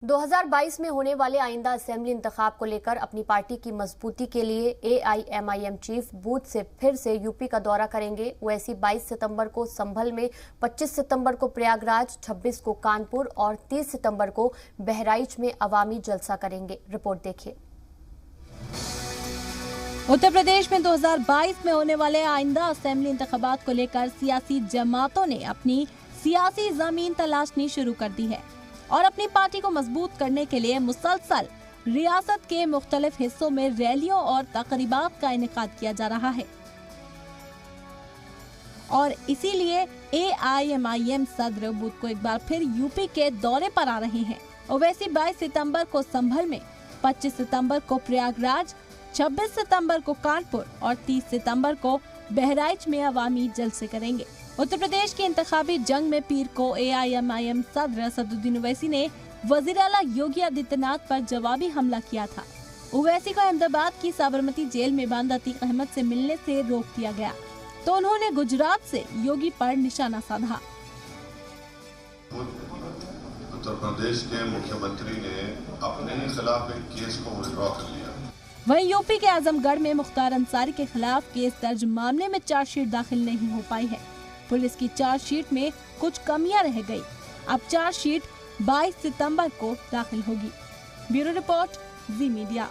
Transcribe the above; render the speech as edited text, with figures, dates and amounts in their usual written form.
2022 में होने वाले आइंदा असेंबली इंतखाब को लेकर अपनी पार्टी की मजबूती के लिए एआईएमआईएम चीफ बूथ से फिर से यूपी का दौरा करेंगे। ओवैसी 22 सितंबर को संभल में, 25 सितंबर को प्रयागराज, 26 को कानपुर और 30 सितंबर को बहराइच में अवामी जलसा करेंगे। रिपोर्ट देखिए। उत्तर प्रदेश में 2022 में होने वाले आइंदा असेंबली इंतखाबात को लेकर सियासी जमातों ने अपनी सियासी जमीन तलाशनी शुरू कर दी है और अपनी पार्टी को मजबूत करने के लिए मुसलसल रियासत के मुख्तलिफ हिस्सों में रैलियों और तकरीबात का इनेकाद किया जा रहा है और इसीलिए एआईएमआईएम सदर बुध को एक बार फिर यूपी के दौरे पर आ रहे हैं। ओवैसी 22 सितंबर को संभल में, 25 सितंबर को प्रयागराज, 26 सितंबर को कानपुर और 30 सितंबर को बहराइच में अवामी जलसे करेंगे। उत्तर प्रदेश की इंतखाबी जंग में पीर को एआईएमआईएम सदर असदुद्दीन ओवैसी ने वजीर आला योगी आदित्यनाथ पर जवाबी हमला किया था। ओवैसी को अहमदाबाद की साबरमती जेल में बंद अतीक अहमद से मिलने से रोक दिया गया तो उन्होंने गुजरात से योगी पर निशाना साधा। उत्तर प्रदेश के मुख्यमंत्री ने अपने खिलाफ एक केस को विड्रॉ कर लिया। वहीं यूपी के आजमगढ़ में मुख्तार अंसारी के खिलाफ केस दर्ज मामले में चार्जशीट दाखिल नहीं हो पाई है। पुलिस की चार्जशीट में कुछ कमियां रह गई। अब चार्जशीट 22 सितंबर को दाखिल होगी। ब्यूरो रिपोर्ट, जी मीडिया।